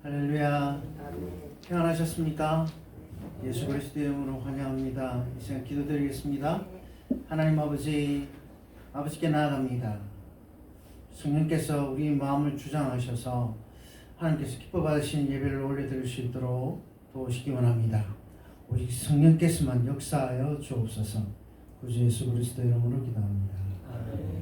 할렐루야. 평안하셨습니까? 예수 그리스도의 이름으로 환영합니다. 이 시간 기도드리겠습니다. 하나님 아버지께 나아갑니다. 성령께서 우리 마음을 주장하셔서 하나님께서 기뻐 받으시는 예배를 올려드릴 수 있도록 도우시기 원합니다. 오직 성령께서만 역사하여 주옵소서. 구주 예수 그리스도의 이름으로 기도합니다. 아멘.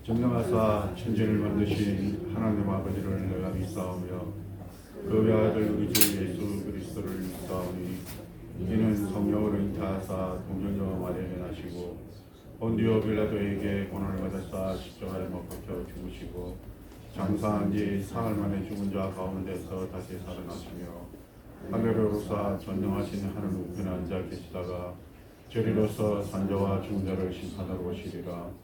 전능하사 천지를 만드신 하나님 아버지를 내가 믿사오며 그 아들 우리 주 예수 그리스도를 믿사오니 이는 성령으로 잉태하사 동정녀 마리아에게 나시고 본디오 빌라도에게 고난을 받으사 십자가에 못 박혀 죽으시고 장사한 지 사흘 만에 죽은 자 가운데서 다시 살아나시며 하늘을 오르사 전능하신 하늘 우편에 앉아 계시다가 저리로서 산자와 죽은 자를 심판하러 오시리라.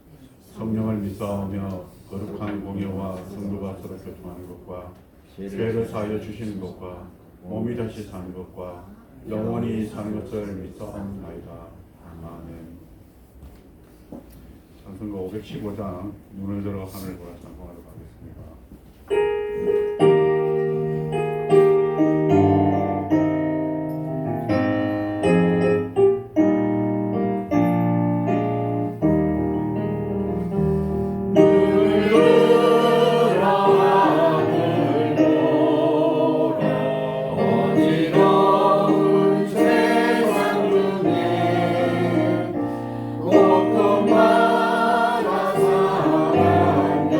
성령을 믿사오며 거룩한 공예와 성도가 서로 교통하는 것과 죄를 사하여 주시는 것과 몸이 다시 사는 것과 영원히 사는 것을 믿사옵나이다. 아멘. 찬송가 515장 눈을 들어 하늘을 보라 찬송하도록 하겠습니다. 고통받아 살았냐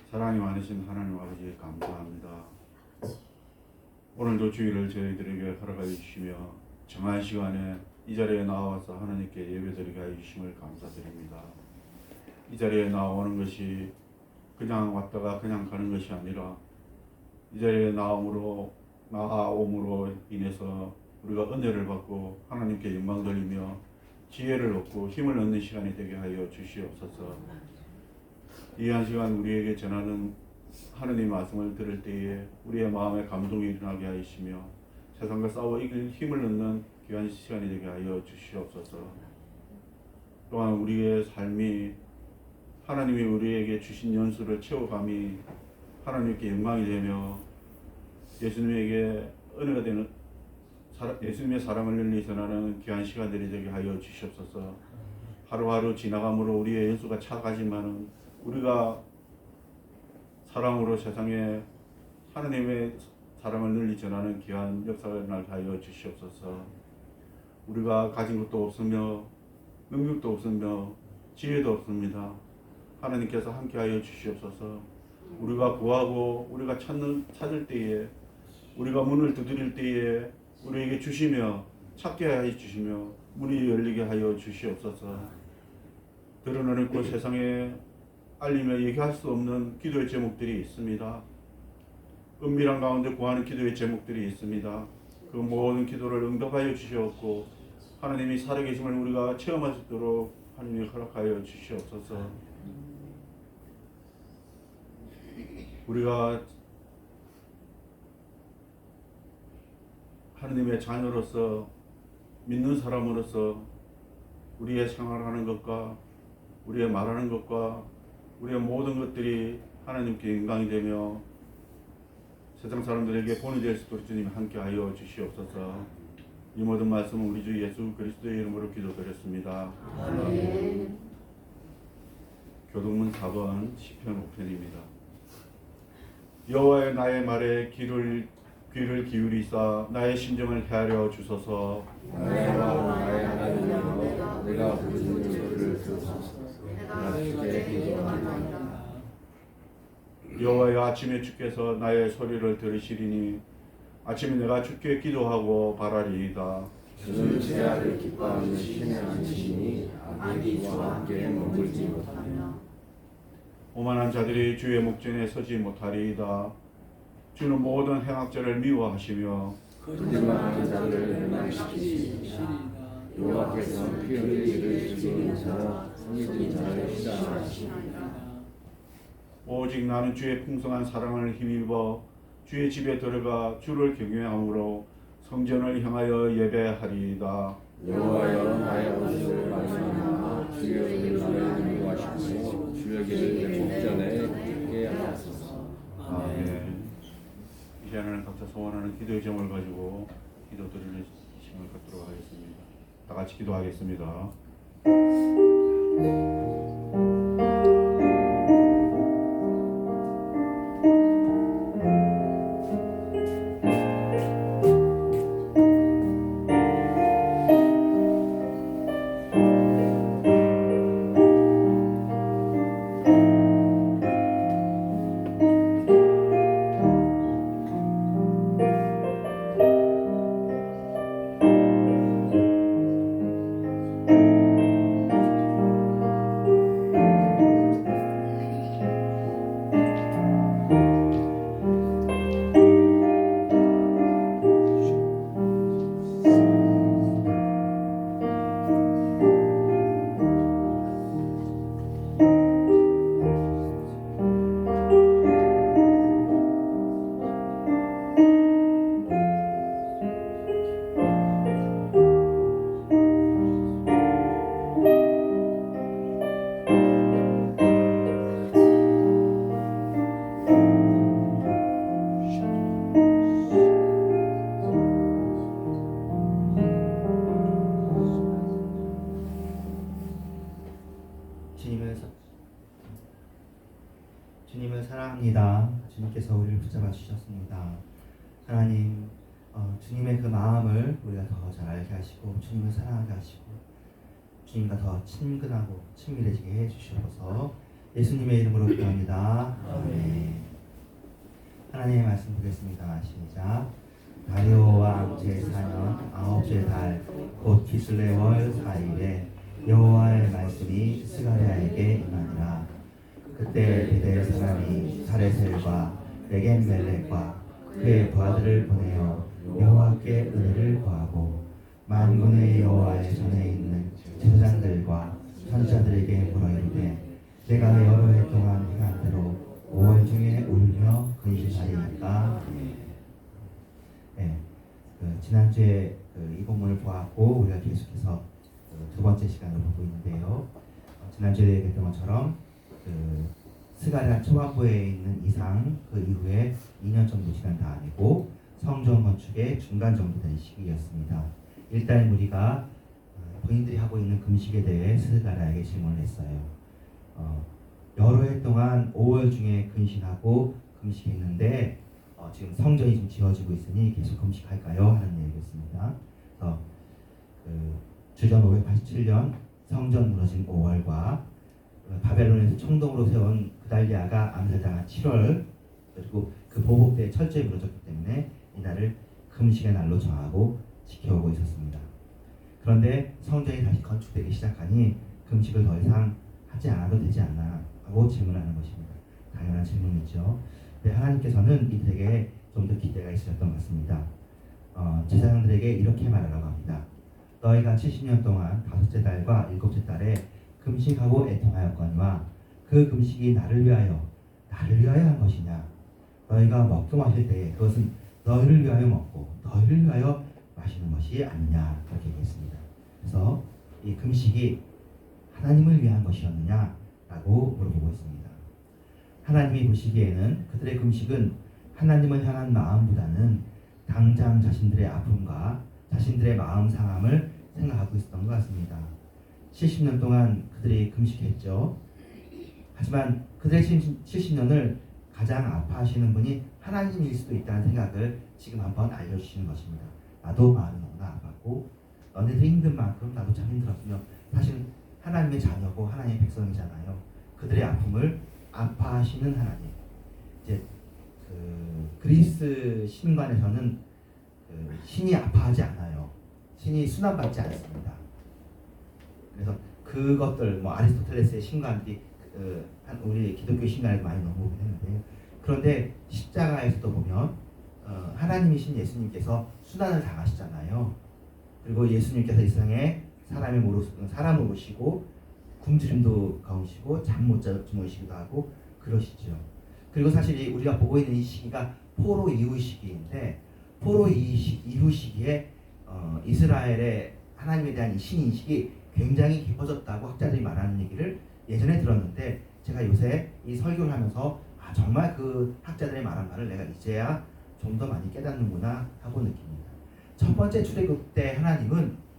사랑이 많으신 하나님 아버지 감사합니다. 오늘도 주일을 저희들에게 허락하여 주시며 정한 시간에 이 자리에 나와서 하나님께 예배드리게 하여 주심을 감사드립니다. 이 자리에 나오는 것이 그냥 왔다가 그냥 가는 것이 아니라 이 자리에 나옴으로 인해서 우리가 은혜를 받고 하나님께 영광 돌리며 지혜를 얻고 힘을 얻는 시간이 되게 하여 주시옵소서. 이 한 시간 우리에게 전하는 하느님의 말씀을 들을 때에 우리의 마음에 감동이 일어나게 하시며 세상과 싸워 이길 힘을 얻는 귀한 시간이 되게 하여 주시옵소서. 또한 우리의 삶이 하나님이 우리에게 주신 연수를 채워감이 하나님께 영광이 되며 예수님에게 은혜가 되는 예수님의 사랑을 널리 전하는 귀한 시간들이 되게 하여 주시옵소서. 하루하루 지나감으로 우리의 연수가 차가지만은 우리가 사랑으로 세상에 하나님의 사랑을 널리 전하는 귀한 역사를 날 하여 주시옵소서. 우리가 가진 것도 없으며 능력도 없으며 지혜도 없습니다. 하나님께서 함께하여 주시옵소서. 우리가 구하고 우리가 찾을 때에 우리가 문을 두드릴 때에 우리에게 주시며 찾게 하여 주시며 문이 열리게 하여 주시옵소서. 드러내놓고 세상에 알리며 얘기할 수 없는 기도의 제목들이 있습니다. 은밀한 가운데 구하는 기도의 제목들이 있습니다. 그 모든 기도를 응답하여 주시옵고 하나님이 살아계심을 우리가 체험할 수 있도록 하나님이 허락하여 주시옵소서. 우리가 하나님의 자녀로서 믿는 사람으로서 우리의 생활하는 것과 우리의 말하는 것과 우리의 모든 것들이 하나님께 영광이 되며 세상 사람들에게 본이 될 수 있도록 주님 함께하여 주시옵소서. 이 모든 말씀은 우리 주 예수 그리스도의 이름으로 기도드렸습니다. 아멘. 교동문 4번 시편 5편입니다. 여호와의 나의 말에 귀를 기울이사 나의 심정을 헤아려 주소서. 나의 마음 나의 하나님이여 내가 부르짖는 소리를 들으소서. 내가 주께 기도하나이다. 여호와여 아침에 주께서 나의 소리를 들으시리니 아침에 내가 주께 기도하고 바라리이다. 주는 제아를 기뻐하는 신의 안치시니 악이 주와 함께 머물지 못하며 오만한 자들이 주의 목전에 서지 못하리이다. 주는 모든 행악자를 미워하시며 거짓말하는 자를 멸망시키시리이다. 여호와께서 피 흘리기를 즐기면서 성의진 자를 싫어하시나이다. 오직 나는 주의 풍성한 사랑을 힘입어 주의 집에 들어가 주를 경외함으로 성전을 향하여 예배하리이다. 여호와여 나의 원수를 말씀하나 주의 이름을 인도하시고 주의 길을 내 목전에 굳게 하소서. 아멘. 이제는 각자 소원하는 기도의 점을 가지고 기도드리는 시간을 갖도록 하겠습니다. 다 같이 기도하겠습니다. 주님을 사랑합니다. 주님께서 우리를 붙잡아 주셨습니다. 하나님, 주님의 그 마음을 우리가 더 잘 알게 하시고 주님을 사랑하게 하시고 주님과 더 친근하고 친밀해지게 해 주시옵소서. 예수님의 이름으로 기도합니다. 아멘. 하나님의 말씀 보겠습니다. 시작. 다리오 왕 제4년 아홉째 달 곧 기슬레월 4일에 여호와의 말씀이 스가랴에게 임하니라. 그때 베델 사람이 사레셀과 레겐멜렉과 그의 부하들을 보내어 여호와께 은혜를 구하고 만군의 여호와의 전에 있는 제사장들과 선지자들에게 물어 이르되 내가 여러 해 동안 행한 대로 5월 중에 울며 근신하리이까. 네, 지난주에 이 본문을 보았고 우리가 계속해서 두 번째 시간을 보고 있는데요. 지난주에 얘기했던 것처럼 스가랴 초반부에 있는 이상 그 이후에 2년 정도 시간 다 아니고 성전 건축의 중간 정도 된 시기였습니다. 일단 우리가 본인들이 하고 있는 금식에 대해 스가랴에게 질문을 했어요. 여러 해 동안 5월 중에 근신하고 금식했는데 지금 성전이 좀 지어지고 있으니 계속 금식할까요? 하는 얘기였습니다. 그래서 주전 587년 성전 무너진 5월과 바벨론에서 총동으로 세운 그달리아가 암살당한 7월 그리고 그 보복 때 철저히 무너졌기 때문에 이날을 금식의 날로 정하고 지켜오고 있었습니다. 그런데 성전이 다시 건축되기 시작하니 금식을 더 이상 하지 않아도 되지 않나 하고 질문하는 것입니다. 당연한 질문이죠. 네, 하나님께서는 이들에게 좀 더 기대가 있으셨던 것 같습니다. 제사장들에게 이렇게 말하라고 합니다. 너희가 70년 동안 5째 달과 7째 달에 금식하고 애통하였거니와 그 금식이 나를 위하여 한 것이냐. 너희가 먹고 마실 때에 그것은 너희를 위하여 먹고 너희를 위하여 마시는 것이 아니냐. 그렇게 얘기했습니다. 그래서 이 금식이 하나님을 위한 것이었느냐 라고 물어보고 있습니다. 하나님이 보시기에는 그들의 금식은 하나님을 향한 마음보다는 당장 자신들의 아픔과 자신들의 마음 상함을 생각하고 있었던 것 같습니다. 70년 동안 그들이 금식했죠. 하지만 그들의 70년을 가장 아파하시는 분이 하나님일 수도 있다는 생각을 지금 한번 알려주시는 것입니다. 나도 마음이 너무나 아팠고 너네들이 힘든 만큼 나도 참 힘들었으며 사실 하나님의 자녀고 하나님의 백성이잖아요. 그들의 아픔을 아파하시는 하나님. 이제 그리스 신관에서는 신이 아파하지 않아요. 신이 순환받지 않습니다. 그래서 그것들 아리스토텔레스의 신관들이 우리 기독교 신관에도 많이 넘어오긴 했는데 그런데 십자가에서도 보면 하나님이신 예수님께서 순환을 당하시잖아요. 그리고 예수님께서 이 세상에 사람을 오시고 굶주림도 가우시고 잠 못 주무시기도 하고 그러시죠. 그리고 사실 우리가 보고 있는 이 시기가 포로 이후 시기인데 포로 이후 시기에 이스라엘의 하나님에 대한 이 신인식이 굉장히 깊어졌다고 학자들이 말하는 얘기를 예전에 들었는데 제가 요새 이 설교를 하면서 정말 그 학자들의 말한 말을 내가 이제야 좀 더 많이 깨닫는구나 하고 느낍니다. 첫 번째 출애굽 때 하나님은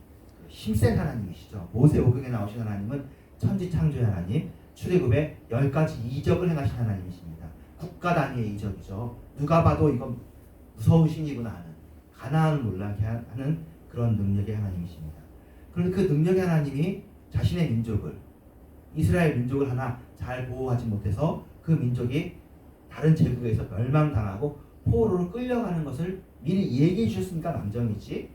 힘센 하나님이시죠. 모세오경에 나오신 하나님은 천지창조의 하나님, 출애굽에 10가지 이적을 행하신 하나님이십니다. 국가 단위의 이적이죠. 누가 봐도 이건 무서운 신이구나 하는, 가나안을 놀라게 하는 그런 능력의 하나님이십니다. 그런데 그 능력의 하나님이 자신의 민족을, 이스라엘 민족을 하나 잘 보호하지 못해서 그 민족이 다른 제국에서 멸망당하고 포로로 끌려가는 것을 미리 얘기해 주셨으니까 망정이지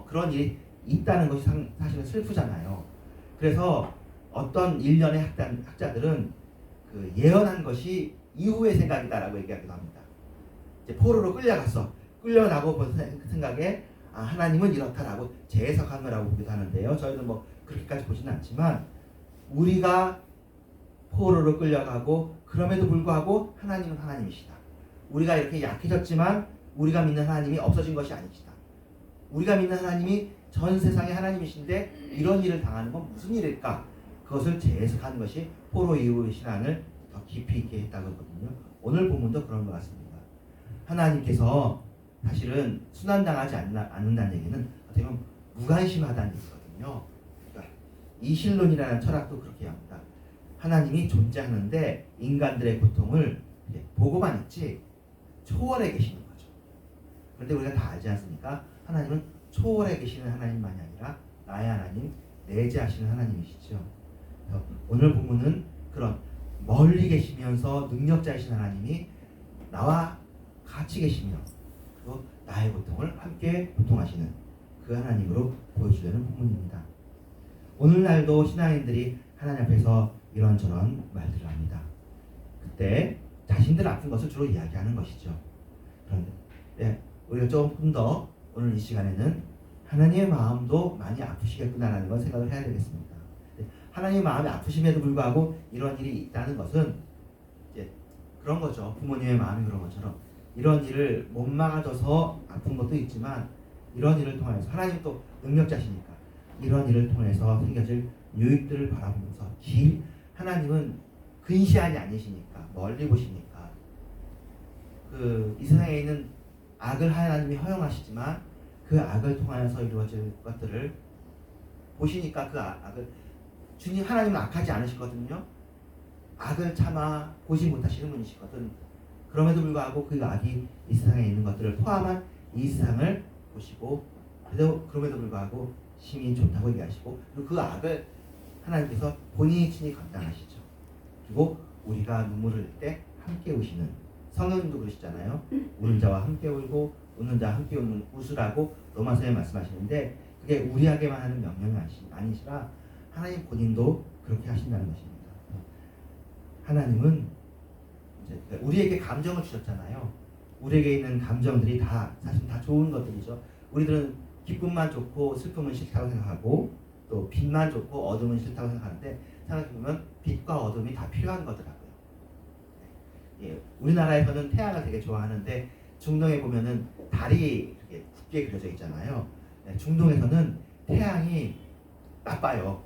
그런 일이 있다는 것이 사실은 슬프잖아요. 그래서 어떤 일련의 학자들은 그 예언한 것이 이후의 생각이다라고 얘기하기도 합니다. 이제 포로로 끌려나고 본 생각에 하나님은 이렇다라고 재해석한 거라고 보기도 하는데요. 저희는 그렇게까지 보지는 않지만 우리가 포로로 끌려가고 그럼에도 불구하고 하나님은 하나님이시다. 우리가 이렇게 약해졌지만 우리가 믿는 하나님이 없어진 것이 아니시다. 우리가 믿는 하나님이 전 세상의 하나님이신데 이런 일을 당하는 건 무슨 일일까? 그것을 재해석한 것이 포로 이후의 신앙을 더 깊이 있게 했다고 했거든요. 오늘 본문도 그런 것 같습니다. 하나님께서 사실은 순환당하지 않는다는 얘기는 어떻게 보면 무관심하다는 얘기거든요. 그러니까 이신론이라는 철학도 그렇게 합니다. 하나님이 존재하는데 인간들의 고통을 보고만 있지 초월해 계시는 거죠. 그런데 우리가 다 알지 않습니까? 하나님은 초월해 계시는 하나님만이 아니라 나의 하나님, 내재하시는 하나님이시죠. 오늘 본문은 그런 멀리 계시면서 능력자이신 하나님이 나와 같이 계시며 또 나의 고통을 함께 고통하시는 그 하나님으로 보여주려는 본문입니다. 오늘날도 신앙인들이 하나님 앞에서 이런저런 말들을 합니다. 그때 자신들 아픈 것을 주로 이야기하는 것이죠. 그런데 우리가 조금 더 오늘 이 시간에는 하나님의 마음도 많이 아프시겠구나라는 걸 생각을 해야 되겠습니다. 하나님의 마음이 아프심에도 불구하고 이런 일이 있다는 것은 이제 그런 거죠. 부모님의 마음이 그런 것처럼 이런 일을 못 막아줘서 아픈 것도 있지만 이런 일을 통해서 하나님 또 능력자시니까 이런 일을 통해서 생겨질 유익들을 바라보면서 하나님은 근시안이 아니시니까 멀리 보시니까 이 세상에 있는 악을 하나님이 허용하시지만 그 악을 통하여서 이루어질 것들을 보시니까 그 악을 주님 하나님은 악하지 않으시거든요. 악을 참아 보지 못하시는 분이시거든. 그럼에도 불구하고 그 악이 이 세상에 있는 것들을 포함한 이 세상을 보시고 그럼에도 불구하고 심히 좋다고 얘기하시고 그리고 그 악을 하나님께서 본인이 친히 감당하시죠. 그리고 우리가 눈물을 흘릴 때 함께 우시는 성령님도 그러시잖아요. 우는 자와 함께 울고 웃는 자와 함께 웃으라고 로마서에 말씀하시는데 그게 우리에게만 하는 명령이 아니시라 하나님 본인도 그렇게 하신다는 것입니다. 하나님은 이제 우리에게 감정을 주셨잖아요. 우리에게 있는 감정들이 사실 다 좋은 것들이죠. 우리들은 기쁨만 좋고 슬픔은 싫다고 생각하고 또 빛만 좋고 어둠은 싫다고 생각하는데 생각해보면 빛과 어둠이 다 필요한 거더라고요. 예, 우리나라에서는 태양을 되게 좋아하는데 중동에 보면은 달이 이렇게 굳게 그려져 있잖아요. 네, 중동에서는 태양이 나빠요.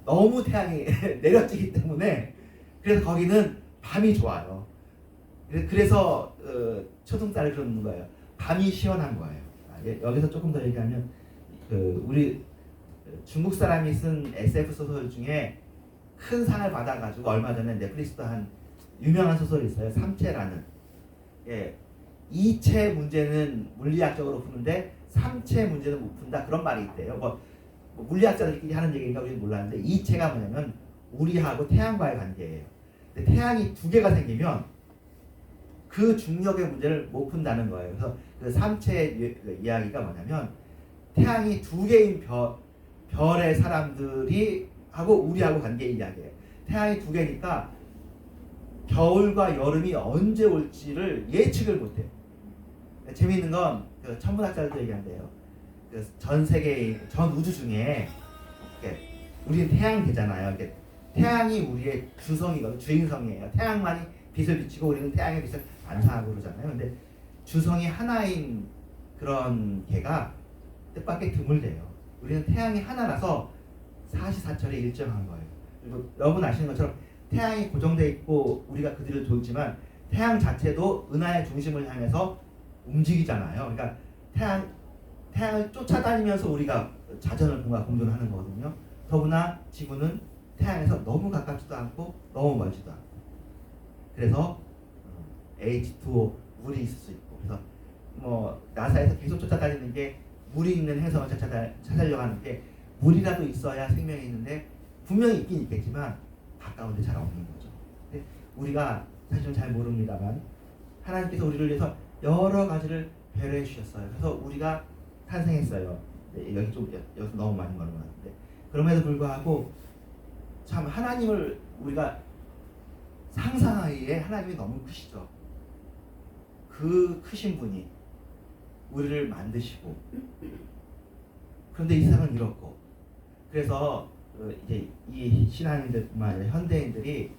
너무 태양이 내려지기 때문에 그래서 거기는 밤이 좋아요. 그래서 초승달을 그리는 거예요. 밤이 시원한 거예요. 여기서 조금 더 얘기하면 우리 중국 사람이 쓴 SF 소설 중에 큰 상을 받아가지고 얼마 전에 넷플릭스도 한 유명한 소설이 있어요. 삼체라는. 예, 이체 문제는 물리학적으로 푸는데 삼체 문제는 못 푼다 그런 말이 있대요. 뭐 물리학자들끼리 하는 얘기인가 우리는 몰랐는데 이체가 뭐냐면 우리하고 태양과의 관계예요. 근데 태양이 두 개가 생기면 그 중력의 문제를 못 푼다는 거예요. 그래서 그 삼체 이야기가 뭐냐면 태양이 두 개인 별의 사람들이 하고 우리하고 관계 이야기예요. 태양이 두 개니까 겨울과 여름이 언제 올지를 예측을 못해요. 재미있는 건 천문학자들도 얘기한대요. 전 세계 전 우주 중에 우리는 태양계잖아요. 태양이 우리의 주성이거든요. 주인성이에요. 태양만이 빛을 비치고 우리는 태양의 빛을 반사하고 그러잖아요. 근데 주성이 하나인 그런 개가 뜻밖의 드물대요. 우리는 태양이 하나라서 사시사철이 일정한 거예요. 그리고 여러분 아시는 것처럼 태양이 고정되어 있고 우리가 그 뒤를 돌지만 태양 자체도 은하의 중심을 향해서 움직이잖아요. 그러니까 태양을 쫓아다니면서 우리가 자전을 공존을 하는 거거든요. 더구나 지구는 태양에서 너무 가깝지도 않고 너무 멀지도 않고 그래서 H2O 물이 있을 수 있고 그래서 나사에서 계속 쫓아다니는 게 물이 있는 행성을 찾으려고 하는 게 물이라도 있어야 생명이 있는데 분명히 있긴 있겠지만 가까운 데 잘 없는 거죠. 근데 우리가 사실은 잘 모릅니다만 하나님께서 우리를 위해서 여러 가지를 배려해 주셨어요. 그래서 우리가 탄생했어요. 네, 여기서 너무 많이 말하는 것 같은데 그럼에도 불구하고 참 하나님을 우리가 상상하기에 하나님이 너무 크시죠. 그 크신 분이 우리를 만드시고 그런데 이 세상은 이렇고 그래서 이제 이 신앙인들뿐만 아니라 현대인들이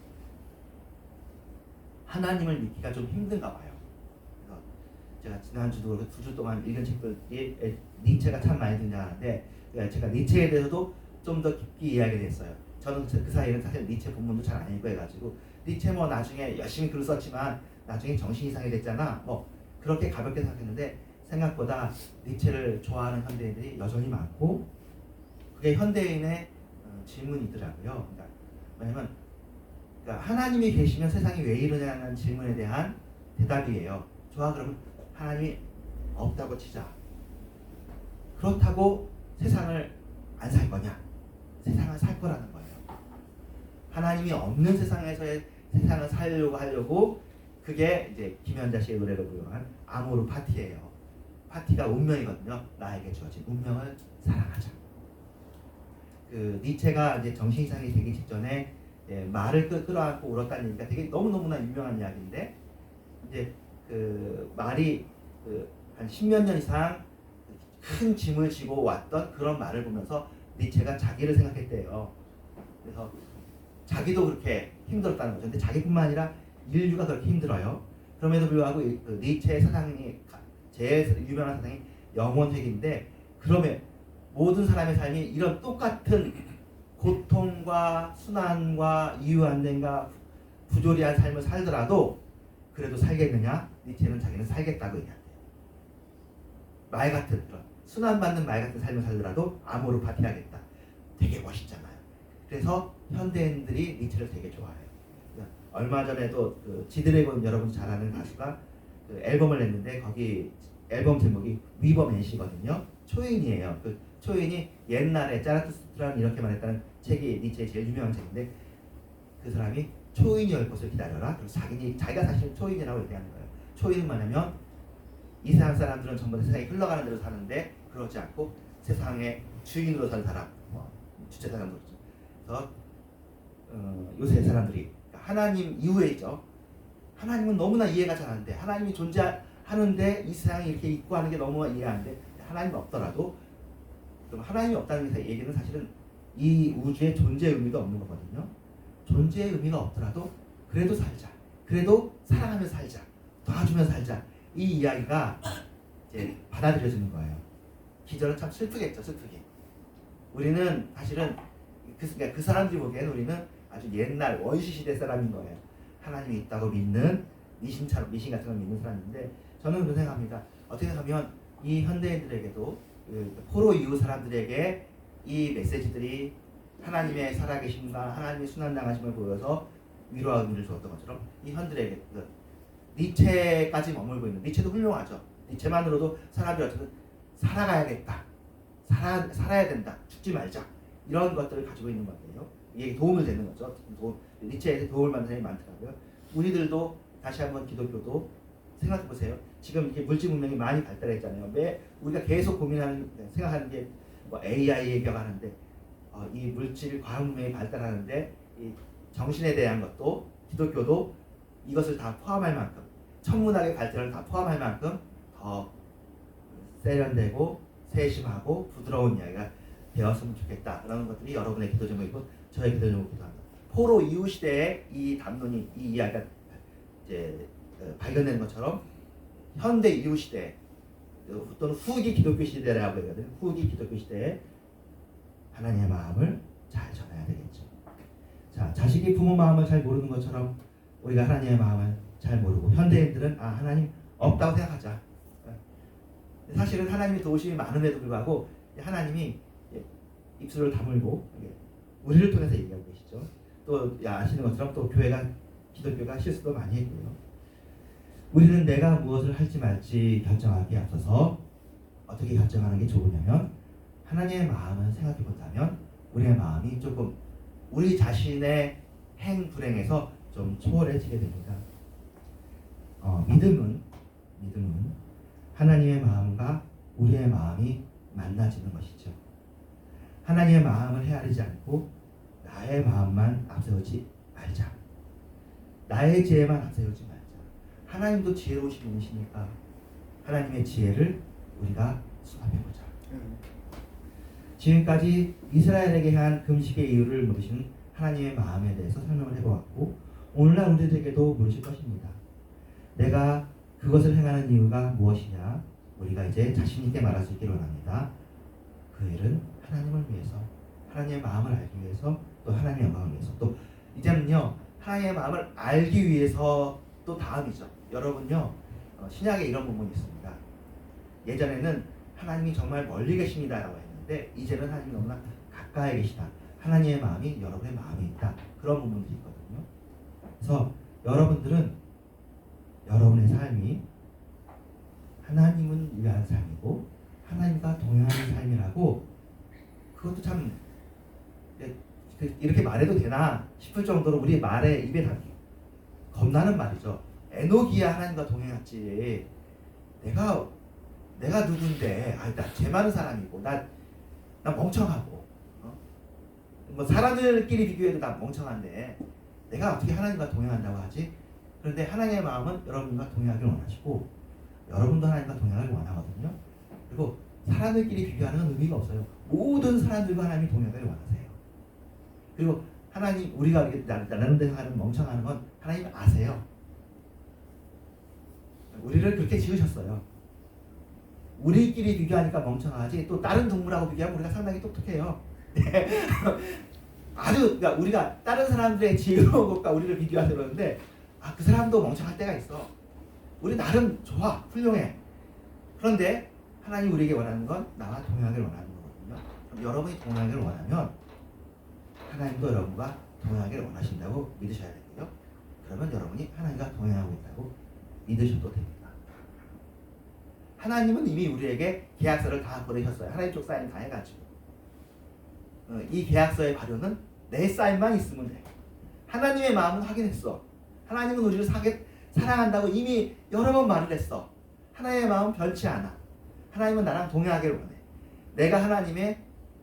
하나님을 믿기가 좀 힘든가 봐요. 그래서 제가 지난주도 2주 동안 읽은 책들이 니체가 참 많이 등장하는데 제가 니체에 대해서도 좀 더 깊이 이야기를 했어요. 저는 그 사이에는 사실 니체 본문도 잘 안 읽고 해가지고 니체 나중에 열심히 글을 썼지만 나중에 정신 이상이 됐잖아 그렇게 가볍게 생각했는데 생각보다 니체를 좋아하는 현대인들이 여전히 많고 그게 현대인의 질문이더라고요. 왜냐면 하나님이 계시면 세상이 왜 이러냐는 질문에 대한 대답이에요. 좋아 그러면 하나님이 없다고 치자. 그렇다고 세상을 안 살 거냐? 세상을 살 거라는 거예요. 하나님이 없는 세상에서의 세상을 살려고 하려고 그게 이제 김현자 씨의 노래로 부르는 아모르 파티예요. 파티가 운명이거든요. 나에게 주어진 운명을 사랑하자. 그 니체가 이제 정신 이상이 되기 직전에 말을 끌어안고 울었다는 얘기가 되게 너무너무나 유명한 이야기인데 이제 그 말이 한 10몇 년 이상 큰 짐을 지고 왔던 그런 말을 보면서 니체가 자기를 생각했대요. 그래서 자기도 그렇게 힘들었다는 거죠. 근데 자기뿐만 아니라 인류가 그렇게 힘들어요. 그럼에도 불구하고 그 니체의 사상이 제일 유명한 사상이 영혼회귀인데 그러면 모든 사람의 삶이 이런 똑같은 고통과 순환과 이유안됨과 부조리한 삶을 살더라도 그래도 살겠느냐? 니체는 자기는 살겠다고 얘기한대요. 말 같은 그런 순환받는 말 같은 삶을 살더라도 아모르 파티하겠다. 되게 멋있잖아요. 그래서 현대인들이 니체를 되게 좋아해요. 얼마 전에도 그 지드래곤 여러분 잘 아는 가수가 그 앨범을 냈는데 거기 앨범 제목이 위버맨시거든요. 초인이에요. 그 초인이 옛날에 짜라투스트라는 이렇게 말했다는 책이 니체의 제일 유명한 책인데 그 사람이 초인이 올 것을 기다려라. 그래서 자기가 사실 초인이라고 얘기하는 거예요. 초인은 뭐냐면 이 세상 사람들은 전부 세상에 흘러가는 대로 사는데 그렇지 않고 세상의 주인으로 사는 사람, 주체 사람들. 그래서 요새 사람들이 하나님 이후에 있죠. 하나님은 너무나 이해가 잘 안 돼. 하나님이 존재하는데 이 세상이 이렇게 있고 하는 게 너무 이해가 안 돼. 하나님이 없더라도 그럼 하나님이 없다는 얘기는 사실은 이 우주의 존재의 의미가 없는 거거든요. 존재의 의미가 없더라도 그래도 살자. 그래도 사랑하며 살자. 도와주며 살자. 이 이야기가 이제 받아들여지는 거예요. 기절은 참 슬프겠죠. 슬프게. 우리는 사실은 그 사람들이 보기에는 우리는 아주 옛날 원시 시대 사람인 거예요. 하나님이 있다고 믿는 미신 같은 걸 믿는 사람인데 저는 그렇게 생각합니다. 어떻게 하면 이 현대인들에게도 포로 이후 사람들에게 이 메시지들이 하나님의 살아계심과 하나님의 순환당하심을 보여서 위로와 의미를 주었던 것처럼 이 현대에게 니체까지 머물고 있는 니체도 훌륭하죠. 니체만으로도 사람들이 어쨌든 살아가야겠다. 살아야 된다. 죽지 말자. 이런 것들을 가지고 있는 건데요. 이게 도움을 되는 거죠. 니체에서 도움을 받는 사람이 많더라고요. 우리들도 다시 한번 기독교도 생각해 보세요. 지금 이게 물질 문명이 많이 발달했잖아요. 왜 우리가 계속 생각하는 게 뭐 AI 얘기하는데 이 물질 과학 문명이 발달하는데 이 정신에 대한 것도 기독교도 이것을 다 포함할 만큼 천문학의 발전을 다 포함할 만큼 더 세련되고 세심하고 부드러운 이야기가 되었으면 좋겠다라는 것들이 여러분의 기도 제목이고 저의 기도 제목이기도 합니다. 포로 이후 시대에 이 담론이 이 이야기가 이제 발견되는 것처럼 현대 이후 시대 또는 후기 기독교 시대라고 얘기하거든요. 후기 기독교 시대에 하나님의 마음을 잘 전해야 되겠죠. 자, 자식이 부모 마음을 잘 모르는 것처럼 우리가 하나님의 마음을 잘 모르고 현대인들은 하나님 없다고 생각하자. 사실은 하나님의 도우심이 많음에도 불구하고 하나님이 입술을 다물고 우리를 통해서 얘기하고 계시죠. 또 아시는 것처럼 또 기독교가 실수도 많이 했고요. 우리는 내가 무엇을 할지 말지 결정하기에 앞서서 어떻게 결정하는 게 좋으냐면 하나님의 마음을 생각해 본다면 우리의 마음이 조금 우리 자신의 불행에서 좀 초월해지게 됩니다. 믿음은 하나님의 마음과 우리의 마음이 만나지는 것이죠. 하나님의 마음을 헤아리지 않고 나의 마음만 앞세우지 말자. 나의 지혜만 앞세우지 말자. 하나님도 지혜로우신 분이시니까 하나님의 지혜를 우리가 수합해보자. 지금까지 이스라엘에게 향한 금식의 이유를 물으신 하나님의 마음에 대해서 설명을 해보았고 오늘날 우리들에게도 물으실 것입니다. 내가 그것을 행하는 이유가 무엇이냐? 우리가 이제 자신 있게 말할 수 있기를 원합니다. 그 일은 하나님을 위해서, 하나님의 마음을 알기 위해서, 또 하나님의 영광을 위해서, 또 이제는요 하나님의 마음을 알기 위해서 또 다음이죠. 여러분요 신약에 이런 부분이 있습니다. 예전에는 하나님이 정말 멀리 계십니다라고 했는데 이제는 하나님이 너무나 가까이 계시다. 하나님의 마음이 여러분의 마음에 있다. 그런 부분들이 있거든요. 그래서 여러분들은 여러분의 삶이 하나님을 위한 삶이고 하나님과 동행하는 삶이라고 그것도 참 이렇게 말해도 되나 싶을 정도로 우리 말에 입에 담기 겁나는 말이죠. 에녹이야 하나님과 동행했지. 내가 누군데? 나죄 많은 사람이고 나 멍청하고 뭐 사람들끼리 비교해도 나 멍청한데 내가 어떻게 하나님과 동행한다고 하지? 그런데 하나님의 마음은 여러분과 동행하기를 원하시고 여러분도 하나님과 동행하길 원하거든요. 그리고 사람들끼리 비교하는 건 의미가 없어요. 모든 사람들과 하나님이 동행하기를 원하세요. 그리고 하나님 우리가 이렇게 나름대로 하는 멍청하는 건 하나님 아세요. 우리를 그렇게 지으셨어요. 우리끼리 비교하니까 멍청하지 또 다른 동물하고 비교하면 우리가 상당히 똑똑해요. 아주 그러니까 우리가 다른 사람들의 지혜로운 것과 우리를 비교하서 그러는데 그 사람도 멍청할 때가 있어. 우리 나름 좋아, 훌륭해. 그런데 하나님 우리에게 원하는 건 나와 동행하기를 원하는 거거든요. 그럼 여러분이 동행하기를 원하면 하나님도 여러분과 동행하기를 원하신다고 믿으셔야 되고요. 그러면 여러분이 하나님과 동행하고 있다고 믿으셔도 됩니다. 하나님은 이미 우리에게 계약서를 다 보내셨어요. 하나님 쪽 사인 다 해가지고 이 계약서의 발효는 내 사인만 있으면 돼. 하나님의 마음은 확인했어. 하나님은 우리를 사랑한다고 이미 여러 번 말을 했어. 하나님의 마음은 변치 않아. 하나님은 나랑 동행하기를 원해. 내가 하나님의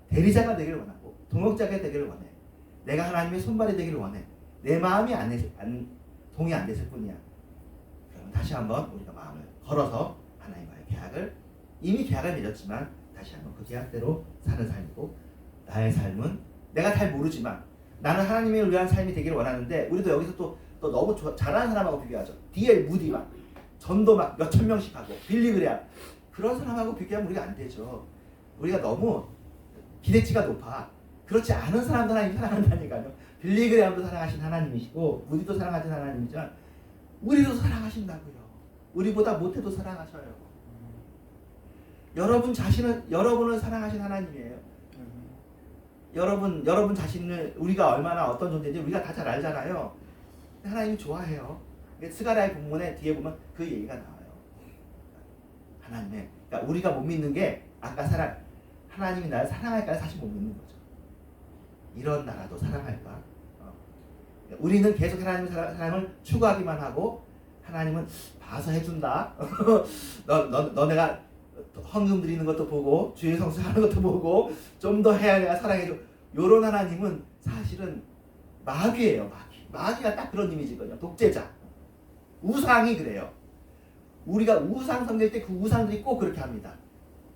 대리자가 되기를 원하고 동역자가 되기를 원해. 내가 하나님의 손발이 되기를 원해. 내 마음이 동의 안 됐을 뿐이야. 그러면 다시 한번 우리가 마음을 걸어서 하나님과의 계약을 이미 계약을 맺었지만 다시 한번 그 계약대로 사는 삶이고 나의 삶은 내가 잘 모르지만 나는 하나님을 위한 삶이 되기를 원하는데 우리도 여기서 또 너무 잘하는 사람하고 비교하죠. D.L. 무디 막 전도 막 몇천 명씩 하고 빌리그레암 그런 사람하고 비교하면 우리가 안 되죠. 우리가 너무 기대치가 높아. 그렇지 않은 사람도 하나님 사랑한다니까요. 빌리그레암도 사랑하신 하나님이시고 무디도 사랑하신 하나님이지만 우리도 사랑하신다고요. 우리보다 못해도 사랑하셔요. 여러분을 사랑하신 하나님이에요. 여러분 자신을 우리가 얼마나 어떤 존재인지 우리가 다 잘 알잖아요. 하나님이 좋아해요. 스가랴의 본문에 뒤에 보면 그 얘기가 나와요. 그러니까 우리가 못 믿는 게 아까 하나님이 나를 사랑할까 사실 못 믿는 거죠. 이런 나라도 사랑할까? 우리는 계속 하나님의 사랑을 추구하기만 하고 하나님은 봐서 해준다. 너네가 헌금 드리는 것도 보고 주의 성수 하는 것도 보고 좀 더 해야 내가 사랑해줘. 요런 하나님은 사실은 마귀예요. 마귀가 딱 그런 이미지거든요. 독재자. 우상이 그래요. 우리가 우상 섬길 때 그 우상들이 꼭 그렇게 합니다.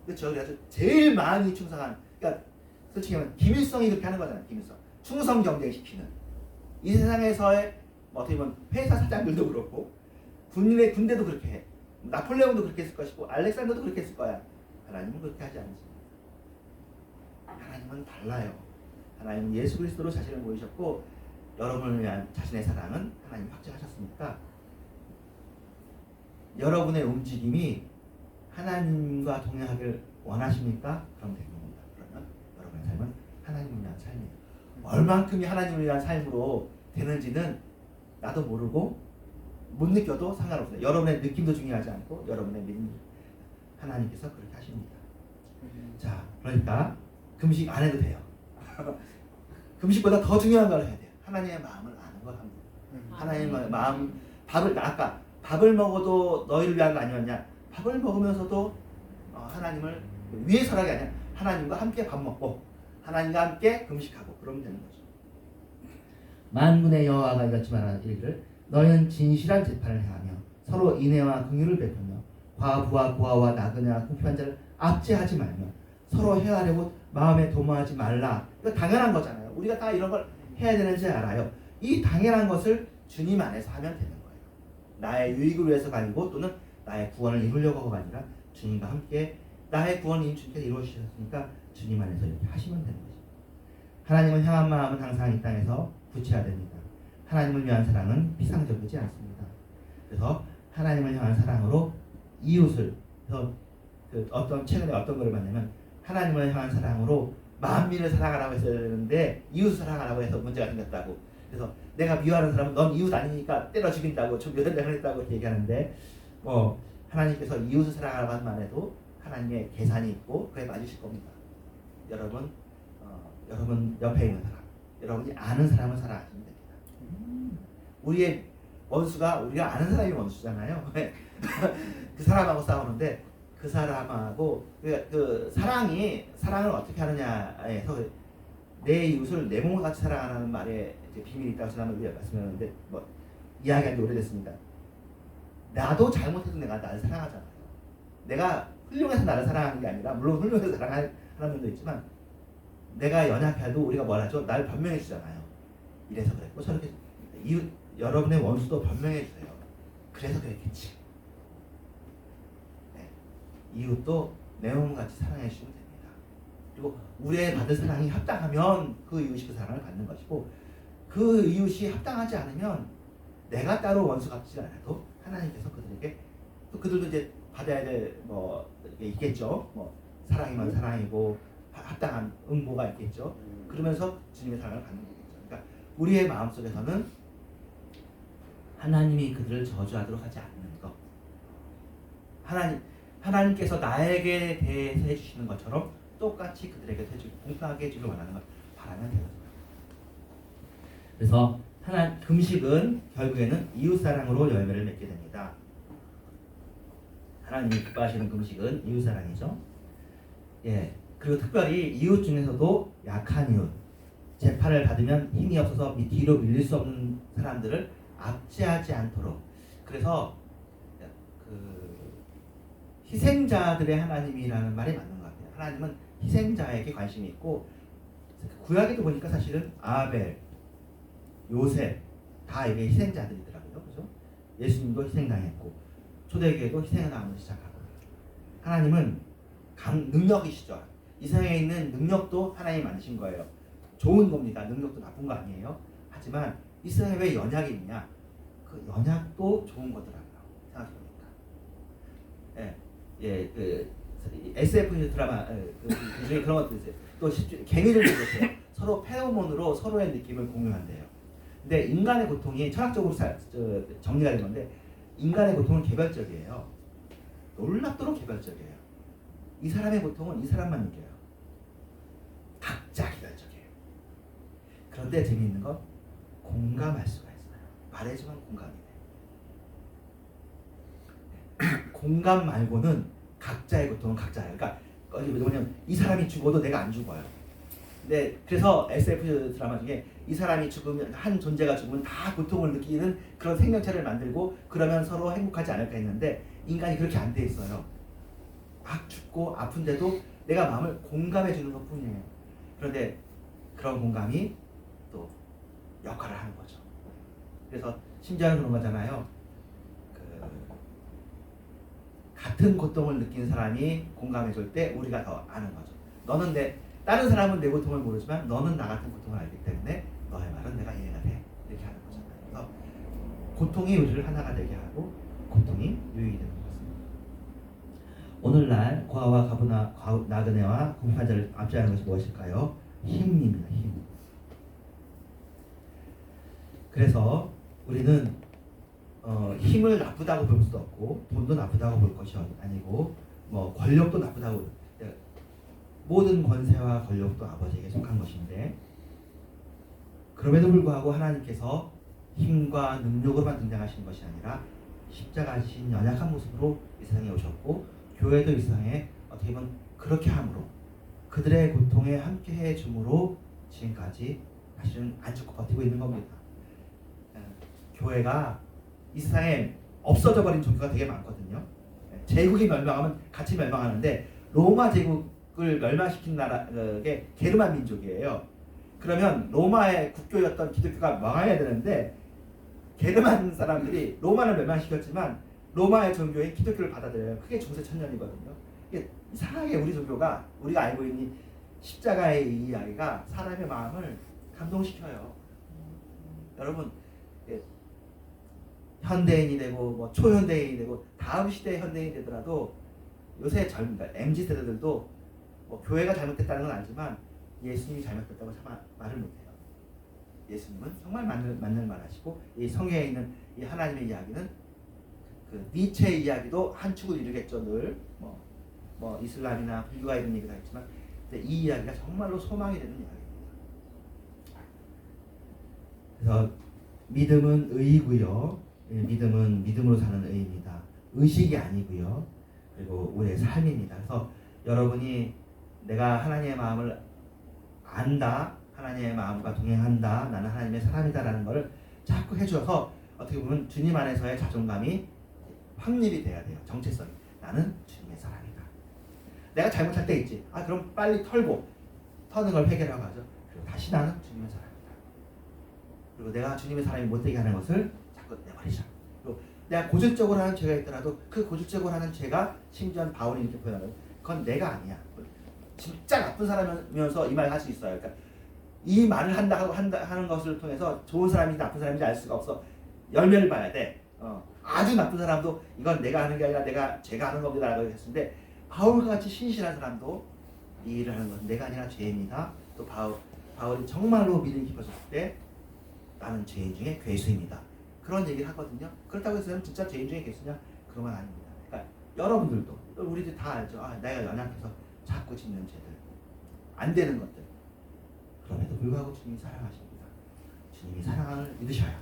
그렇죠? 그래서 제일 마음이 충성한 그러니까 솔직히 말하면 김일성이 그렇게 하는 거잖아요. 김일성. 충성 경쟁시키는. 이 세상에서의 어떻게 보면 회사 사장들도 그렇고 군대도 그렇게 해. 나폴레옹도 그렇게 했을 것이고 알렉산더도 그렇게 했을 거야. 하나님은 그렇게 하지 않습니다. 하나님은 달라요. 하나님은 예수 그리스도로 자신을 보이셨고 여러분을 위한 자신의 사랑은 하나님 확증하셨으니까 여러분의 움직임이 하나님과 동행하길 원하십니까? 그럼 된 겁니다. 그러면 여러분의 삶은 하나님을 위한 삶이에요. 얼만큼이 하나님을 위한 삶으로 되는지는 나도 모르고 못 느껴도 상관없어요. 여러분의 느낌도 중요하지 않고 여러분의 믿음 하나님께서 그렇게 하십니다. 자, 그러니까 금식 안 해도 돼요. 금식보다 더 중요한 걸 해야 돼요. 하나님의 마음을 아는 걸 합니다. 하나님의 마음 아까 밥을 먹어도 너희를 위한 거 아니었냐? 밥을 먹으면서도 하나님을 위해서라기 아니라 하나님과 함께 밥 먹고 하나님과 함께 금식하고 그러면 되는 거죠. 만군의 여호와가 이같이 말하기를 너희는 진실한 재판을 행하며 서로 인애와 긍휼을 베푸며 과부와 고아와 나그네와 궁핍한 자를 압제하지 말며 서로 헤아려고 마음에 도모하지 말라. 이거 당연한 거잖아요. 우리가 다 이런 걸 해야 되는지 알아요. 이 당연한 것을 주님 안에서 하면 되는 거예요. 나의 유익을 위해서가 아니고 또는 나의 구원을 이루려고 하고가 아니라 주님과 함께 나의 구원을 이미 주님께서 이루어주셨으니까 주님 안에서 이렇게 하시면 되는 거죠. 하나님을 향한 마음은 항상 이 땅에서 구체화됩니다. 하나님을 위한 사랑은 피상적이지 않습니다. 그래서 하나님을 향한 사랑으로 이웃을 최근에 어떤 걸 봤냐면 하나님을 향한 사랑으로 만민을 사랑하라고 했어야 되는데 이웃을 사랑하라고 해서 문제가 생겼다고. 그래서 내가 미워하는 사람은 넌 이웃 아니니까 때려 죽인다고 좀 몇 년을 했다고 이렇게 얘기하는데 하나님께서 이웃을 사랑하라고 한 말에도 하나님의 계산이 있고 그에 맞으실 겁니다. 여러분 옆에 있는 사람, 여러분이 아는 사람을 사랑하시면 됩니다. 우리의 원수가 우리가 아는 사람이 원수잖아요. 그 사람하고 싸우는데 그 사람하고 그 사랑을 어떻게 하느냐에서 내 이웃을 내 몸과 같이 사랑하는 말에 이제 비밀이 있다고 지난번에 말씀드렸는데 뭐 이야기한 지 오래됐습니다. 나도 잘못해도 내가 나를 사랑하잖아요. 내가 훌륭해서 나를 사랑하는 게 아니라 물론 훌륭해서 사랑하는 분도 있지만 내가 연약해도 우리가 뭘 하죠? 나를 변명해 주잖아요. 이래서 그랬고 저렇게 이웃 여러분의 원수도 변명해 주세요. 그래서 그랬겠지. 네. 이웃도 내 몸같이 사랑해 주시면 됩니다. 그리고 우리의 받을 사랑이 합당하면 그 이웃이 그 사랑을 받는 것이고 그 이웃이 합당하지 않으면 내가 따로 원수 갚지 않아도 하나님께서 그들에게 또 그들도 이제 받아야 될 뭐 있겠죠. 뭐 사랑이면 사랑이고 합당한 응보가 있겠죠. 그러면서 주님의 사랑을 받는 거겠죠. 그러니까 우리의 마음속에서는 하나님이 그들을 저주하도록 하지 않는 것. 하나님께서 나에게 대해서 해주시는 것처럼 똑같이 그들에게 공평하게 해주길 원하는 걸 바라면 되는 거예요. 그래서 금식은 결국에는 이웃사랑으로 열매를 맺게 됩니다. 하나님이 기뻐하시는 금식은 이웃사랑이죠. 예. 그리고 특별히 이웃 중에서도 약한 이웃, 재판을 받으면 힘이 없어서 뒤로 밀릴 수 없는 사람들을 압제하지 않도록. 그래서 그 희생자들의 하나님이라는 말이 맞는 것 같아요. 하나님은 희생자에게 관심이 있고 구약에도 보니까 사실은 아벨, 요셉 다 이게 희생자들이더라고요. 그죠? 예수님도 희생당했고 초대교회도 희생을 당하면서 시작하고 하나님은 능력이시죠. 이 세상에 있는 능력도 하나님 만드신 거예요. 좋은 겁니다. 능력도 나쁜 거 아니에요. 하지만 이 세상에 왜 연약이 있냐? 그 연약도 좋은 거더라고요. 생각해보니까. 그 SF 드라마 그 중에 그런 것도 있어요. 또 개미를 보세요. 서로 페로몬으로 서로의 느낌을 공유한대요. 근데 인간의 고통이 철학적으로 정리가 된 건데 인간의 고통은 개별적이에요. 놀랍도록 개별적이에요. 이 사람의 고통은 이 사람만 느껴요. 각자 개별적이에요. 그런데 재미있는 건 공감할 수가 있어요. 말해주면 공감이 돼. 공감 말고는 각자의 고통은 각자예요. 그러니까 뭐냐면 이 사람이 죽어도 내가 안 죽어요. 네, 그래서 SF 드라마 중에 이 사람이 죽으면 한 존재가 죽으면 다 고통을 느끼는 그런 생명체를 만들고 그러면 서로 행복하지 않을까 했는데 인간이 그렇게 안 돼 있어요. 막 죽고 아픈데도 내가 마음을 공감해 주는 것뿐이에요. 그런데 그런 공감이 또 역할을 하는 거죠. 그래서 심지어는 그런 거잖아요. 같은 고통을 느낀 사람이 공감해 줄 때 우리가 더 아는 거죠. 다른 사람은 내 고통을 모르지만 너는 나 같은 고통을 알기 때문에 너의 말은 내가 이해가 돼. 이렇게 하는 거잖아요. 그래서 고통이 우리를 하나가 되게 하고 고통이 유익이 되는 것입니다. 오늘날 고아와 나그네와 공판자를 압제하는 것이 무엇일까요? 힘입니다. 힘. 그래서 우리는 힘을 나쁘다고 볼 수도 없고 돈도 나쁘다고 볼 것이 아니고 뭐 권력도 나쁘다고 모든 권세와 권력도 아버지에게 속한 것인데 그럼에도 불구하고 하나님께서 힘과 능력으로만 등장하신 것이 아니라 십자가 지신 연약한 모습으로 이 세상에 오셨고 교회도 이 세상에 어떻게 보면 그렇게 함으로 그들의 고통에 함께해 줌으로 지금까지 사실은 안 죽고 버티고 있는 겁니다. 교회가 이 세상에 없어져 버린 종교가 되게 많거든요. 제국이 멸망하면 같이 멸망하는데 로마 제국을 멸망시킨 나라게 게르만 민족이에요. 그러면 로마의 국교였던 기독교가 망해야 되는데 게르만 사람들이 로마를 멸망시켰지만 로마의 종교인 기독교를 받아들여요. 그게 중세 천년이거든요. 이게 이상하게 우리 종교가 우리가 알고 있는 십자가의 이 이야기가 사람의 마음을 감동시켜요. 여러분 현대인이 되고 뭐 초현대인이 되고 다음 시대의 현대인이 되더라도 요새 MZ 세대들도 뭐 교회가 잘못됐다는 건 알지만 예수님이 잘못됐다고 말을 못해요. 예수님은 정말 맞는 말하시고 이 성경에 있는 이 하나님의 이야기는 그 니체의 이야기도 한 축을 이루겠죠. 늘 뭐 이슬람이나 불교가 이런 얘기도 했지만 이 이야기가 정말로 소망이 되는 이야기입니다. 그래서 믿음은 의이고요. 믿음은 믿음으로 사는 의입니다. 의식이 아니고요. 그리고 우리의 삶입니다. 그래서 여러분이 내가 하나님의 마음을 안다, 하나님의 마음과 동행한다, 나는 하나님의 사람이다라는 것을 자꾸 해줘서 어떻게 보면 주님 안에서의 자존감이 확립이 돼야 돼요. 정체성이. 나는 주님의 사람이다. 내가 잘못할 때 있지. 그럼 빨리 털고 터는 걸 회개라고 하죠. 그리고 다시 나는 주님의 사람이다. 그리고 내가 주님의 사람이 못되게 하는 것을 자꾸 내버리자. 그리고 내가 고질적으로 하는 죄가 있더라도 그 고질적으로 하는 죄가 심지어 바울이 이렇게 표현하는 그건 내가 아니야. 진짜 나쁜 사람이면서 이 말을 할 수 있어요. 그러니까 이 말을 하는 것을 통해서 좋은 사람인지 나쁜 사람인지 알 수가 없어. 열매를 봐야 돼. 아주 나쁜 사람도 이건 내가 하는 게 아니라 제가 하는 겁니다 라고 했는데 바울과 같이 신실한 사람도 이 일을 하는 건 내가 아니라 죄입니다. 또 바울이 정말로 믿음이 깊어졌을 때 나는 죄인 중에 괴수입니다. 그런 얘기를 하거든요. 그렇다고 해서 진짜 죄인 중에 괴수냐? 그런 건 아닙니다. 그러니까 여러분들도 우리들 다 알죠. 내가 연약해서 자꾸 짓는 죄들, 안 되는 것들. 그럼에도 불구하고 주님이 사랑하십니다. 주님이 사랑을 믿으셔요.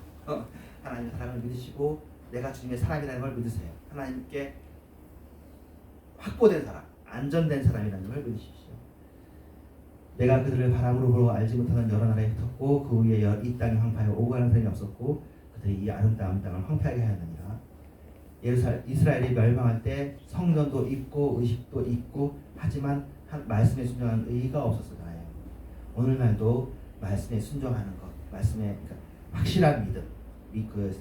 하나님의 사랑을 믿으시고 내가 주님의 사람이라는 걸 믿으세요. 하나님께 확보된 사람, 안전된 사람이라는 걸 믿으십시오. 내가 그들을 바람으로 불어 알지 못하는 여러 나라에 흩었고 그 위에 이 땅에 황폐하여 오고 가는 사람이 없었고 그들이 이 아름다운 땅을 황폐하게 하였느니라. 이스라엘이 멸망할 때 성전도 있고 의식도 있고 하지만 말씀에 순종하는 의의가 없었잖아요. 오늘날도 말씀에 순종하는 것, 말씀에 그러니까 확실한 믿음, 그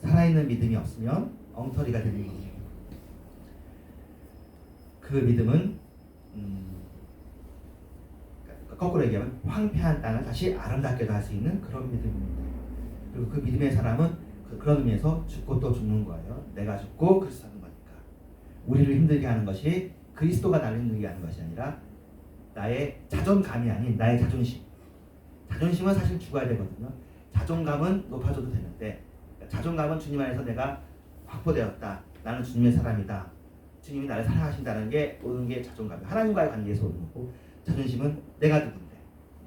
살아있는 믿음이 없으면 엉터리가 되는 거죠. 그 믿음은 거꾸로 얘기하면 황폐한 땅을 다시 아름답게도 할 수 있는 그런 믿음입니다. 그리고 그 믿음의 사람은 그런 의미에서 죽고 또 죽는 거예요. 내가 죽고 그리스도 사는 거니까. 우리를 힘들게 하는 것이 그리스도가 나를 힘들게 하는 것이 아니라 나의 자존감이 아닌 나의 자존심. 자존심은 사실 죽어야 되거든요. 자존감은 높아져도 되는데 자존감은 주님 안에서 내가 확보되었다. 나는 주님의 사람이다. 주님이 나를 사랑하신다는 게 오는 게 자존감이에요. 하나님과의 관계에서 오는 거고 자존심은 내가 누군데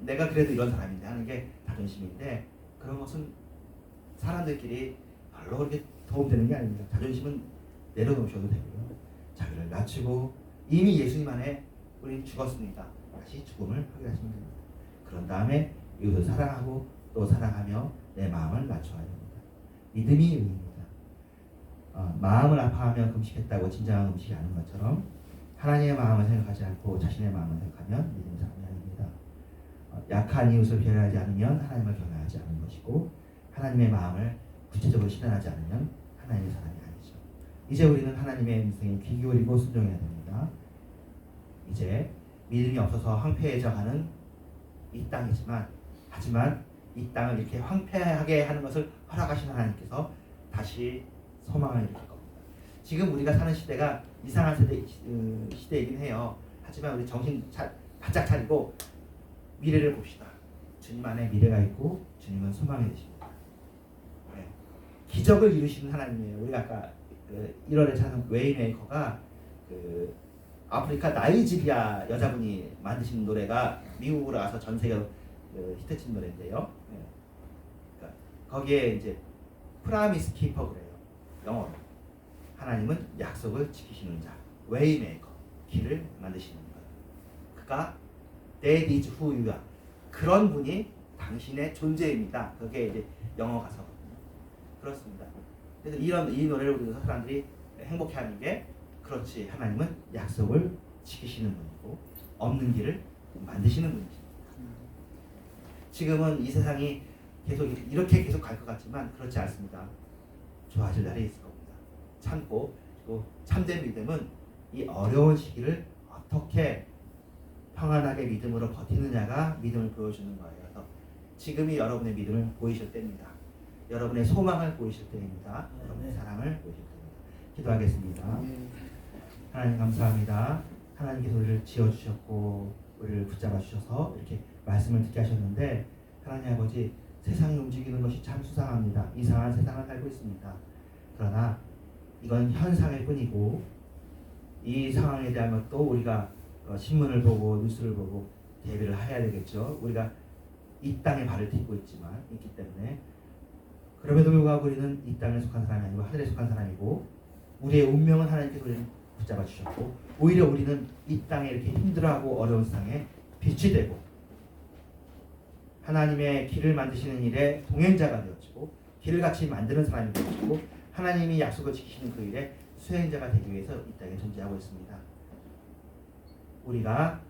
내가 그래도 이런 사람인데 하는 게 자존심인데 그런 것은 사람들끼리 별로 그렇게 도움되는 게 아닙니다. 자존심은 내려놓으셔도 되고요. 자기를 낮추고 이미 예수님 안에 우리 죽었습니다. 다시 죽음을 확인하시면 됩니다. 그런 다음에 이웃을 사랑하고 또 사랑하며 내 마음을 낮춰야 됩니다. 믿음이 의입니다. 마음을 아파하며 금식했다고 진정한 금식이 아닌 것처럼 하나님의 마음을 생각하지 않고 자신의 마음을 생각하면 믿음의 사람이 아닙니다. 약한 이웃을 배려하지 않으면 하나님을 경외하지 않는 것이고 하나님의 마음을 구체적으로 실현하지 않으면 하나님의 사람이 아니죠. 이제 우리는 하나님의 인생에 귀 기울이고 순종해야 됩니다. 이제 믿음이 없어서 황폐해져가는 이 땅이지만 하지만 이 땅을 이렇게 황폐하게 하는 것을 허락하신 하나님께서 다시 소망을 일으킬 겁니다. 지금 우리가 사는 시대가 이상한 시대이긴 해요. 하지만 우리 정신 바짝 차리고 미래를 봅시다. 주님 안에 미래가 있고 주님은 소망이 되십니다. 네. 기적을 이루시는 하나님이에요. 우리가 아까 1월에 찾은 웨이메이커가 아프리카 나이지리아 여자분이 만드신 노래가 미국으로 와서 전 세계로 히트친 노래인데요. 네. 그러니까 거기에 이제 프라미스 키퍼 그래요. 영어로. 하나님은 약속을 지키시는 자, 웨이메이커, 길을 만드시는 것. 그가 That is who you are. 그런 분이 당신의 존재입니다. 그게 이제 영어 가사거든요. 그렇습니다. 그래서 이 노래를 부르면서 사람들이 행복해하는 게 그렇지. 하나님은 약속을 지키시는 분이고 없는 길을 만드시는 분이십니다. 지금은 이 세상이 계속 이렇게 계속 갈 것 같지만 그렇지 않습니다. 좋아질 날이 있을 겁니다. 참고 그리고 참된 믿음은 이 어려운 시기를 어떻게 평안하게 믿음으로 버티느냐가 믿음을 보여주는 거예요. 그래서 지금이 여러분의 믿음을 보이실 때입니다. 여러분의 소망을 보이실 때입니다. 여러분의 사랑을 보이실 때입니다. 기도하겠습니다. 하나님 감사합니다. 하나님께서 우리를 지어주셨고 우리를 붙잡아 주셔서 이렇게 말씀을 듣게 하셨는데 하나님 아버지 세상이 움직이는 것이 참 수상합니다. 이상한 세상을 살고 있습니다. 그러나 이건 현상일 뿐이고 이 상황에 대한 것도 우리가 신문을 보고 뉴스를 보고 대비를 해야 되겠죠. 우리가 이 땅에 발을 딛고 있기 때문에 그럼에도 불구하고 우리는 이 땅에 속한 사람이 아니고 하늘에 속한 사람이고 우리의 운명은 하나님께서 우리를 붙잡아 주셨고 오히려 우리는 이 땅에 이렇게 힘들어하고 어려운 세상에 빛이 되고 하나님의 길을 만드시는 일에 동행자가 되어지고 길을 같이 만드는 사람이 되어지고 하나님이 약속을 지키시는 그 일에 수행자가 되기 위해서 이 땅에 존재하고 있습니다. 우리가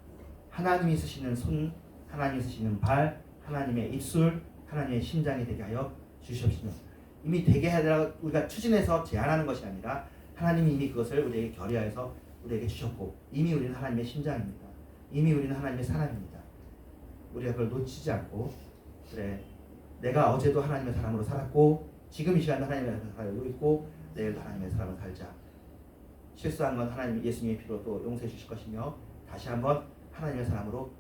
하나님이 쓰시는 손, 하나님이 쓰시는 발, 하나님의 입술, 하나님의 심장이 되게 하여 주시옵시며 이미 되게 하더라도 우리가 추진해서 제안하는 것이 아니라 하나님이 이미 그것을 우리에게 결의하여서 우리에게 주셨고 이미 우리는 하나님의 심장입니다. 이미 우리는 하나님의 사람입니다. 우리가 그걸 놓치지 않고 그래 내가 어제도 하나님의 사람으로 살았고 지금 이 시간도 하나님의 사람으로 살고 있고 내일도 하나님의 사람으로 살자. 실수한 건 하나님 예수님의 피로 또 용서해 주실 것이며 다시 한번 하나님의 사람으로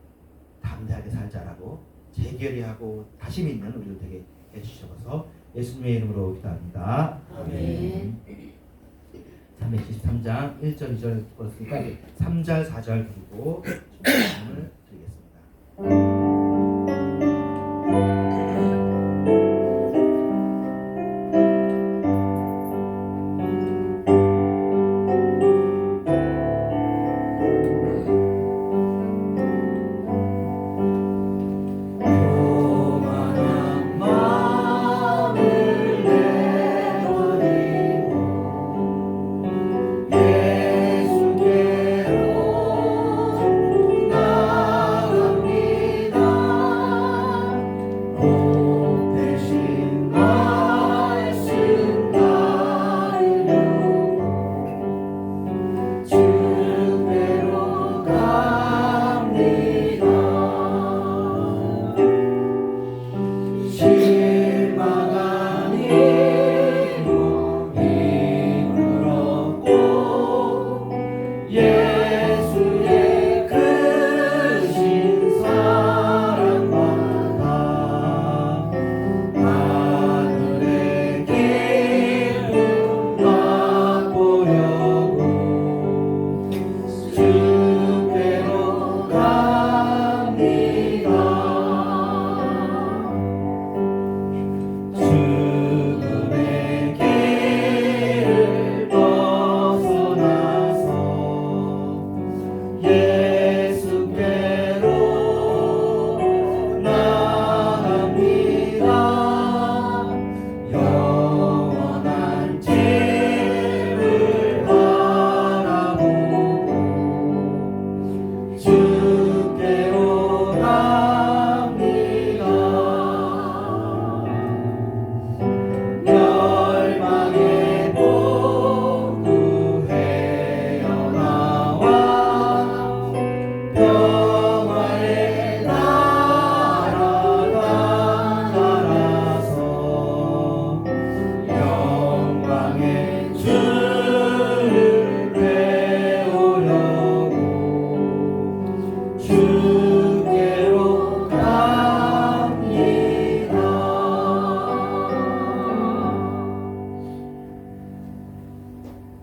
담대하게 살자라고 재결의하고 다시 믿는 우리를 되게 해주셔서 예수님의 이름으로 기도합니다. 아멘. 373장 1절 2절 읽었으니까 3절 4절 드리고 말씀을 드리겠습니다.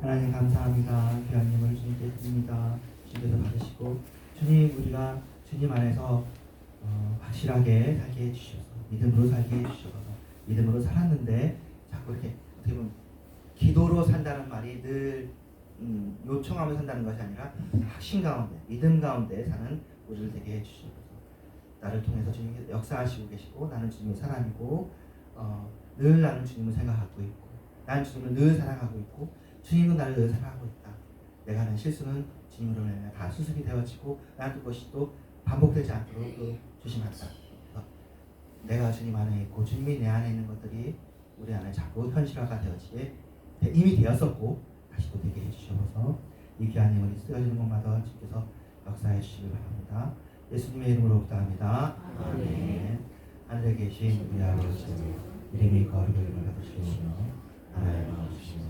하나님 감사합니다. 귀한 예물 주님께 드립니다. 주님께서 받으시고 주님 우리가 주님 안에서 확실하게 살게 해주셔서 믿음으로 살게 해주셔서 믿음으로 살았는데 자꾸 이렇게 어떻게 보면 기도로 산다는 말이 늘 요청하며 산다는 것이 아니라 확신 가운데 믿음 가운데 사는 우리를 되게 해주셔서 나를 통해서 주님께서 역사하시고 계시고 나는 주님의 사람이고 늘 나는 주님을 생각하고 있고 나는 주님을 늘 사랑하고 있고 주님은 나를 늘 사랑하고 있다. 내가 하는 실수는 주님으로 인해 다 수습이 되어지고 나는 그것이 또 반복되지 않도록 조심한다. 내가 주님 안에 있고 주님이 내 안에 있는 것들이 우리 안에 자꾸 현실화가 되어지게 이미 되었었고 다시 또 되게 해주셔서 이 귀한 예물이 쓰여지는 곳마다 주께서 역사해 주시길 바랍니다. 예수님의 이름으로 기도합니다. 아멘. 하늘에 계신 우리 아버지 이름이 거룩을 받으시오며 나라의 마음이시오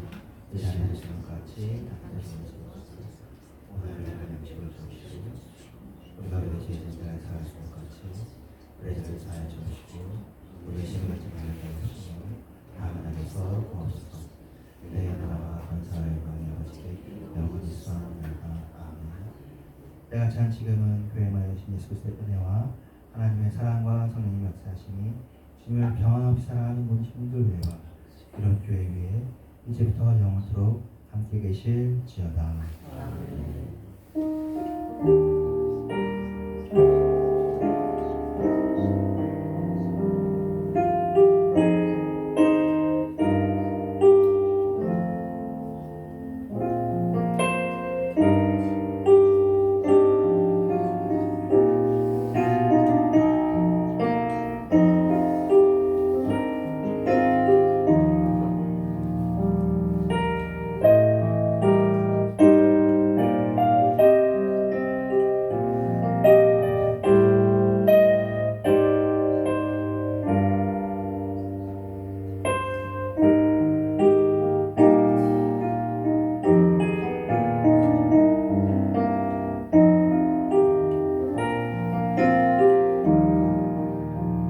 이 자리에 주시는 것 같이 오늘 양식을 주시고 우리가 우리 죄진 자를 사할 수 있는 같이 우리 죄를 사하여 주시고 우리 시험을 지나게 하시고 다음 하나님께서 고맙소서 내 나라와 권사와 영광이 아버지께 영원히 수고합니다. 아멘. 내가 찬 지금은 교회만 여신 예수 그리스도의 은혜와 하나님의 사랑과 성령의 역사하심이 주님을 평안없이 살아가는 모든 시민들 위해와 이런 교회 위에 이제부터 영원토록 함께 계실지어다. 아멘.